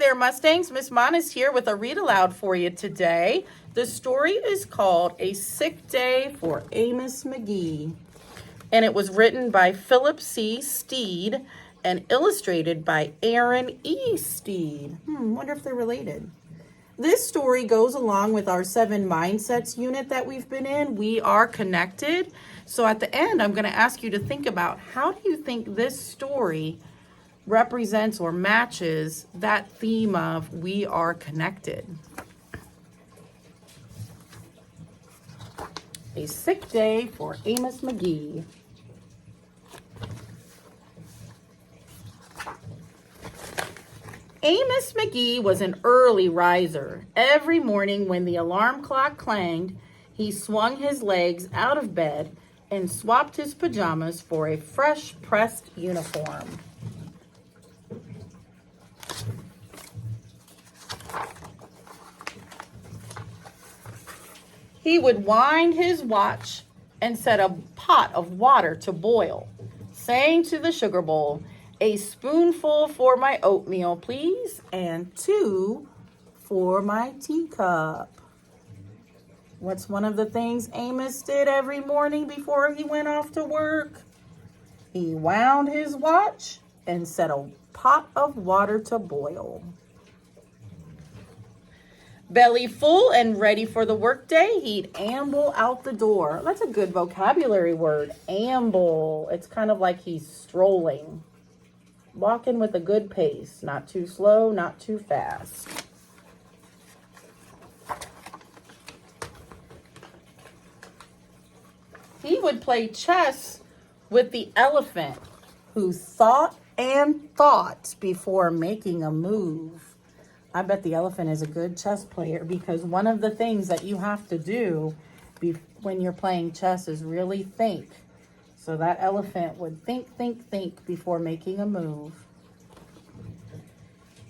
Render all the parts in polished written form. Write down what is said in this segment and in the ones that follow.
there, Mustangs. Miss Mona's here with a read aloud for you today. The story is called A Sick Day for Amos McGee, and it was written by Philip C. Steed and illustrated by Aaron E. Steed. Wonder if they're related. This story goes along with our 7 mindsets unit that we've been in. We are connected. So at the end, I'm going to ask you to think about, how do you think this story represents or matches that theme of we are connected? A Sick Day for Amos McGee. Amos McGee was an early riser. Every morning when the alarm clock clanged, he swung his legs out of bed and swapped his pajamas for a fresh pressed uniform. He would wind his watch and set a pot of water to boil, saying to the sugar bowl, "A spoonful for my oatmeal, please, and 2 for my teacup." What's one of the things Amos did every morning before he went off to work? He wound his watch and set a pot of water to boil. Belly full and ready for the workday, he'd amble out the door. That's a good vocabulary word, amble. It's kind of like he's strolling. Walking with a good pace, not too slow, not too fast. He would play chess with the elephant, who thought and thought before making a move. I bet the elephant is a good chess player, because one of the things that you have to do when you're playing chess is really think. So that elephant would think before making a move.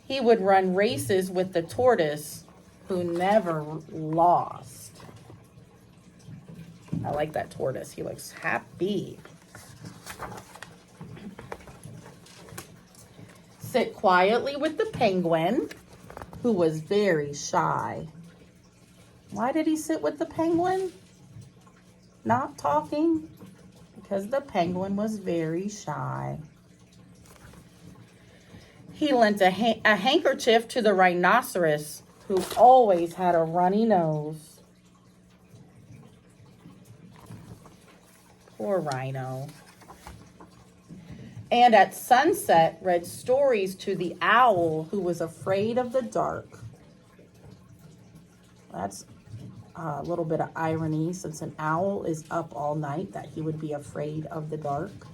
He would run races with the tortoise, who never lost. I like that tortoise. He looks happy. Sit quietly with the penguin, who was very shy. Why did he sit with the penguin? Not talking? Because the penguin was very shy. He lent a handkerchief to the rhinoceros, who always had a runny nose. Poor rhino. And at sunset, read stories to the owl, who was afraid of the dark. That's a little bit of irony, since an owl is up all night, that he would be afraid of the dark.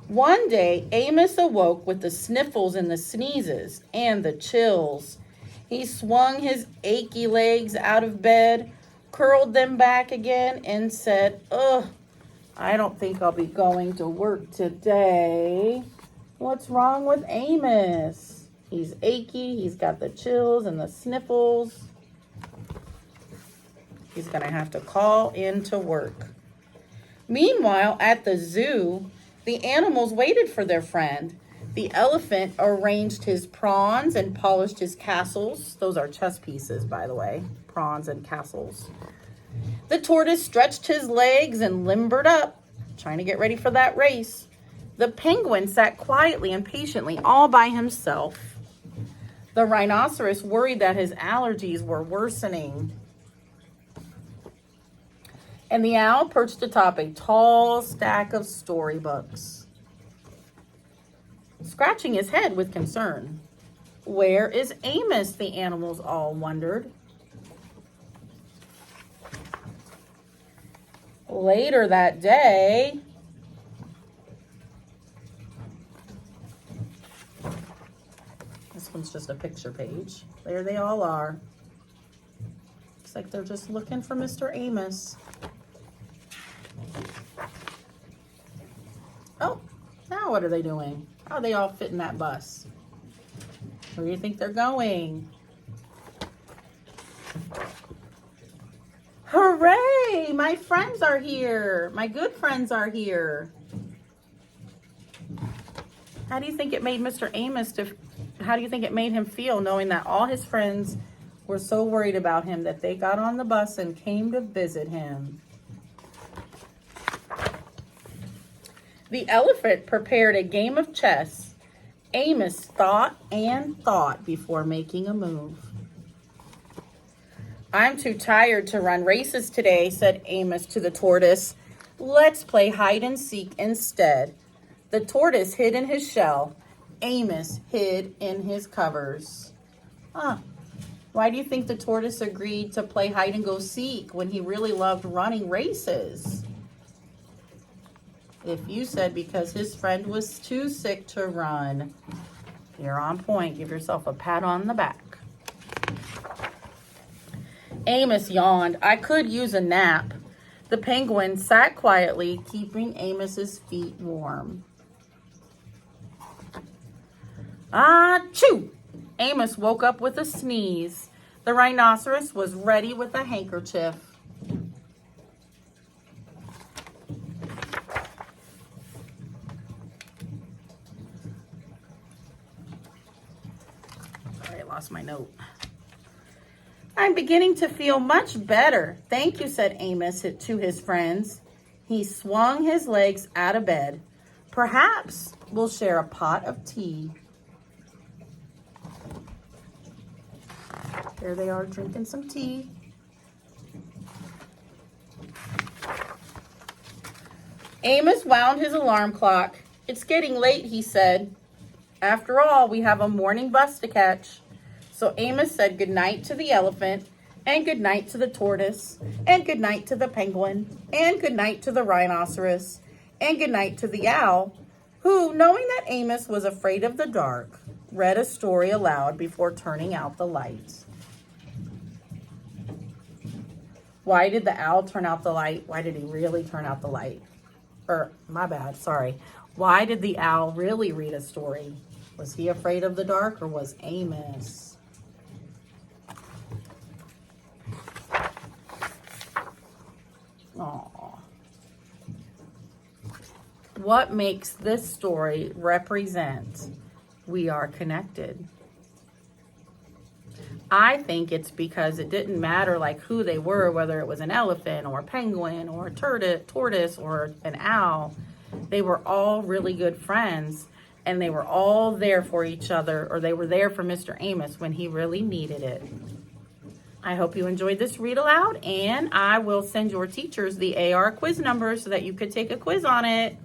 One day, Amos awoke with the sniffles and the sneezes and the chills. He swung his achy legs out of bed, curled them back again, and said, "Ugh, I don't think I'll be going to work today." What's wrong with Amos? He's achy, he's got the chills and the sniffles. He's going to have to call in to work. Meanwhile, at the zoo, the animals waited for their friend. The elephant arranged his prawns and polished his castles. Those are chess pieces, by the way, prawns and castles. The tortoise stretched his legs and limbered up, trying to get ready for that race. The penguin sat quietly and patiently all by himself. The rhinoceros worried that his allergies were worsening. And the owl perched atop a tall stack of storybooks, scratching his head with concern. Where is Amos? The animals all wondered. Later that day, this one's just a picture page. There they all are. Looks like they're just looking for Mr. Amos. Oh, now what are they doing? How are they all fit in that bus? Where do you think they're going? Hooray! My friends are here. My good friends are here. How do you think it made Mr. Amos how do you think it made him feel knowing that all his friends were so worried about him that they got on the bus and came to visit him? The elephant prepared a game of chess. Amos thought and thought before making a move. I'm too tired to run races today, said Amos to the tortoise. Let's play hide and seek instead. The tortoise hid in his shell. Amos hid in his covers. Why do you think the tortoise agreed to play hide and go seek when he really loved running races? If you said because his friend was too sick to run, you're on point. Give yourself a pat on the back. Amos yawned. I could use a nap. The penguin sat quietly, keeping Amos's feet warm. Achoo! Amos woke up with a sneeze. The rhinoceros was ready with a handkerchief. Sorry, I lost my note. I'm beginning to feel much better. Thank you, said Amos to his friends. He swung his legs out of bed. Perhaps we'll share a pot of tea. There they are drinking some tea. Amos wound his alarm clock. It's getting late, he said. After all, we have a morning bus to catch. So Amos said goodnight to the elephant, and goodnight to the tortoise, and goodnight to the penguin, and goodnight to the rhinoceros, and goodnight to the owl, who, knowing that Amos was afraid of the dark, read a story aloud before turning out the lights. Why did the owl turn out the light? Why did he really turn out the light? My bad, sorry. Why did the owl really read a story? Was he afraid of the dark, or was Amos? Aww. What makes this story represent we are connected? I think it's because it didn't matter like who they were, whether it was an elephant or a penguin or a tortoise or an owl. They were all really good friends, and they were all there for each other, or they were there for Mr. Amos when he really needed it. I hope you enjoyed this read aloud, and I will send your teachers the AR quiz number so that you could take a quiz on it.